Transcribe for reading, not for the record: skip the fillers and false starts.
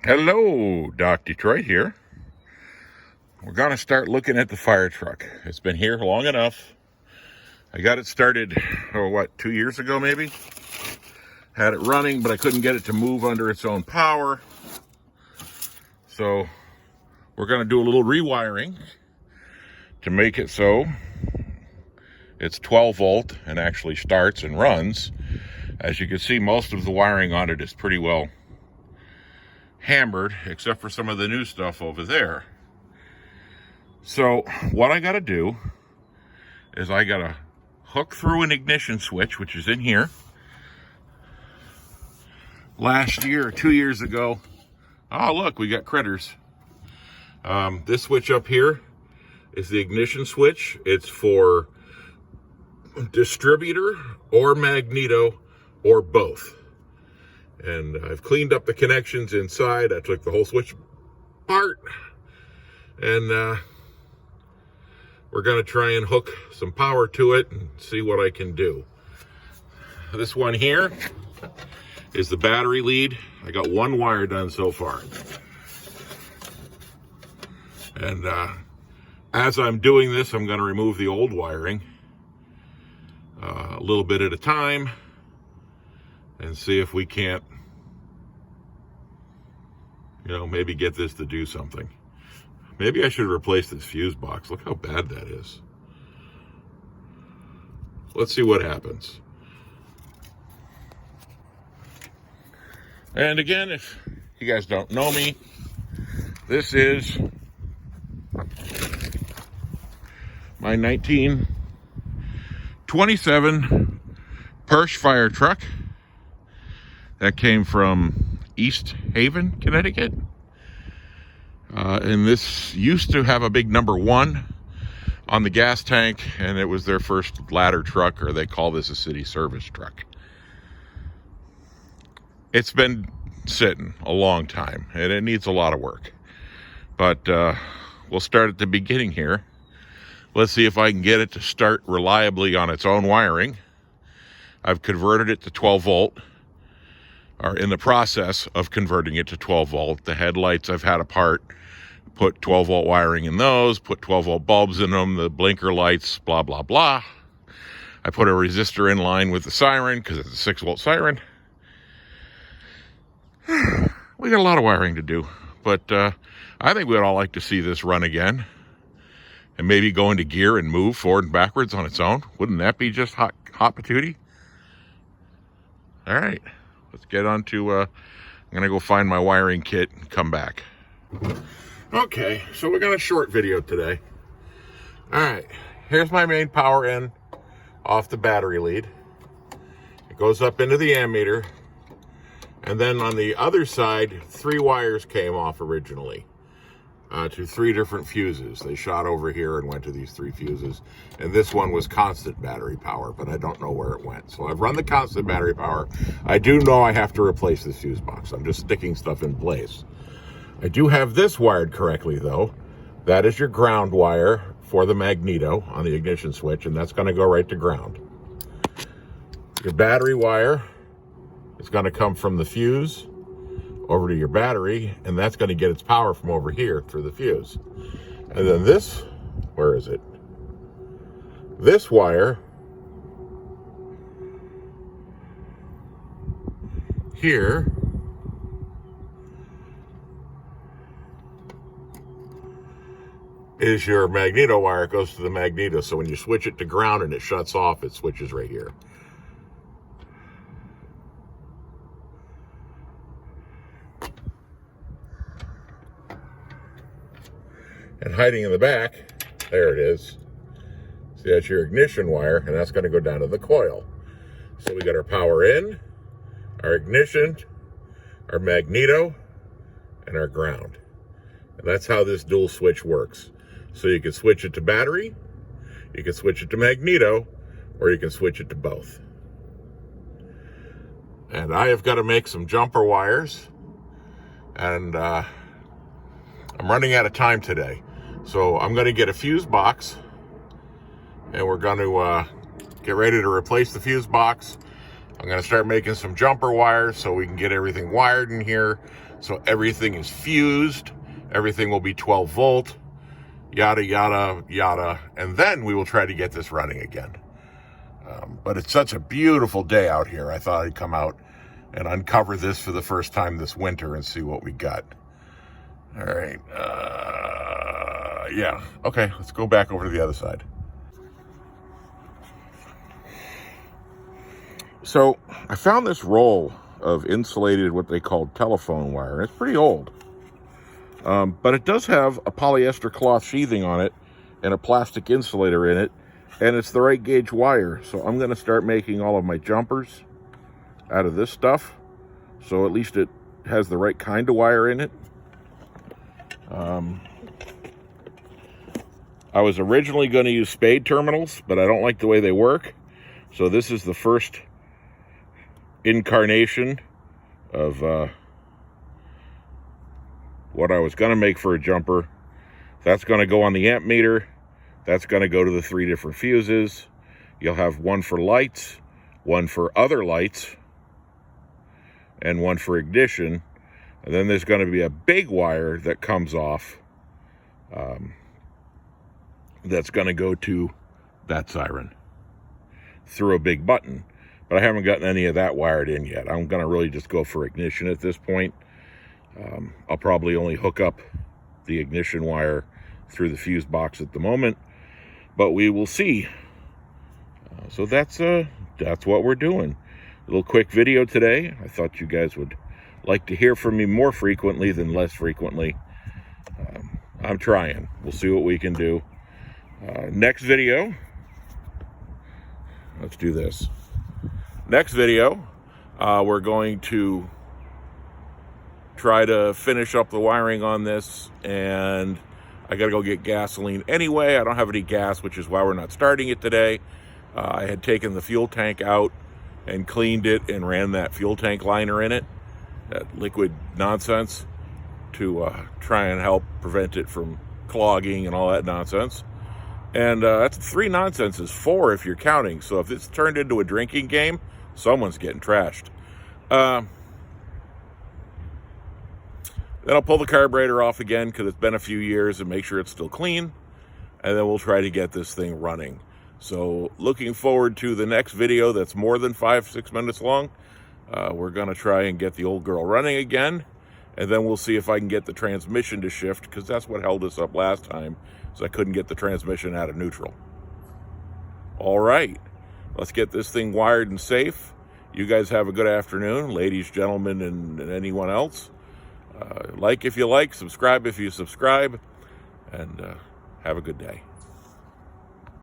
Hello, Doc Detroit here. We're going to start looking at the fire truck. It's been here long enough. I got it started, 2 years ago maybe? Had it running, but I couldn't get it to move under its own power. So we're going to do a little rewiring to make it so it's 12 volt and actually starts and runs. As you can see, most of the wiring on it is pretty well hammered, except for some of the new stuff over there. So what I got to do is I got to hook through an ignition switch, which is in here. Last year or 2 years ago, oh look, we got critters. This switch up here is the ignition switch. It's for distributor or magneto or both. And I've cleaned up the connections inside. I took the whole switch apart, and we're going to try and hook some power to it and see what I can do. This one here is the battery lead. I got one wire done so far. And as I'm doing this, I'm going to remove the old wiring a little bit at a time and see if we can't, maybe get this to do something. Maybe I should replace this fuse box. Look how bad that is. Let's see what happens. And again, if you guys don't know me, this is my 1927 Pirsch fire truck that came from East Haven, Connecticut. And this used to have a big number 1 on the gas tank, and it was their first ladder truck, or they call this a city service truck. It's been sitting a long time, and it needs a lot of work. But we'll start at the beginning here. Let's see if I can get it to start reliably on its own wiring. I've converted it to 12 volt, or in the process of converting it to 12 volt. The headlights I've had apart, put 12 volt wiring in those, put 12 volt bulbs in them, the blinker lights, blah, blah, blah. I put a resistor in line with the siren because it's a 6 volt siren. We got a lot of wiring to do, but I think we'd all like to see this run again and maybe go into gear and move forward and backwards on its own. Wouldn't that be just hot patootie? All right, let's get on to, I'm going to go find my wiring kit and come back. Okay, so we got a short video today. All right, here's my main power in off the battery lead. It goes up into the ammeter. And then on the other side, 3 wires came off originally to 3 different fuses. They shot over here and went to these 3 fuses. And this one was constant battery power, but I don't know where it went. So I've run the constant battery power. I do know I have to replace this fuse box. I'm just sticking stuff in place. I do have this wired correctly, though. That is your ground wire for the magneto on the ignition switch, and that's going to go right to ground. Your battery wire is going to come from the fuse over to your battery, and that's going to get its power from over here through the fuse. And then this, where is it? This wire here is your magneto wire. It goes to the magneto, so when you switch it to ground and it shuts off, it switches right here. And hiding in the back, there it is. See, that's your ignition wire, and that's going to go down to the coil. So we got our power in, our ignition, our magneto, and our ground. And that's how this dual switch works. So you can switch it to battery, you can switch it to magneto, or you can switch it to both. And I have got to make some jumper wires, and I'm running out of time today. So I'm going to get a fuse box, and we're going to get ready to replace the fuse box. I'm going to start making some jumper wires so we can get everything wired in here. So everything is fused. Everything will be 12 volt, yada, yada, yada. And then we will try to get this running again. But it's such a beautiful day out here. I thought I'd come out and uncover this for the first time this winter and see what we got. All right. Yeah. Okay, let's go back over to the other side. So I found this roll of insulated, what they call telephone wire. It's pretty old. But it does have a polyester cloth sheathing on it and a plastic insulator in it. And it's the right gauge wire. So I'm going to start making all of my jumpers out of this stuff. So at least it has the right kind of wire in it. I was originally going to use spade terminals, but I don't like the way they work. So this is the first incarnation of what I was going to make for a jumper. That's going to go on the amp meter. That's going to go to the 3 different fuses. You'll have one for lights, one for other lights, and one for ignition. And then there's going to be a big wire that comes off that's going to go to that siren through a big button. But I haven't gotten any of that wired in yet. I'm going to really just go for ignition at this point. I'll probably only hook up the ignition wire through the fuse box at the moment, but we will see. So that's what we're doing. A little quick video today. I thought you guys would like to hear from me more frequently than less frequently. I'm trying. We'll see what we can do. Next video, let's do this. Next video, we're going to try to finish up the wiring on this, and I gotta go get gasoline anyway. I don't have any gas, which is why we're not starting it today. I had taken the fuel tank out and cleaned it and ran that fuel tank liner in it, that liquid nonsense, to try and help prevent it from clogging and all that nonsense. And that's 3 nonsenses, 4 if you're counting. So if it's turned into a drinking game, someone's getting trashed. Then I'll pull the carburetor off again because it's been a few years and make sure it's still clean. And then we'll try to get this thing running. So looking forward to the next video that's more than 5-6 minutes long. We're going to try and get the old girl running again. And then we'll see if I can get the transmission to shift, because that's what held us up last time, so I couldn't get the transmission out of neutral. All right, let's get this thing wired and safe. You guys have a good afternoon, ladies, gentlemen, and anyone else. Like if you like, subscribe if you subscribe, and have a good day.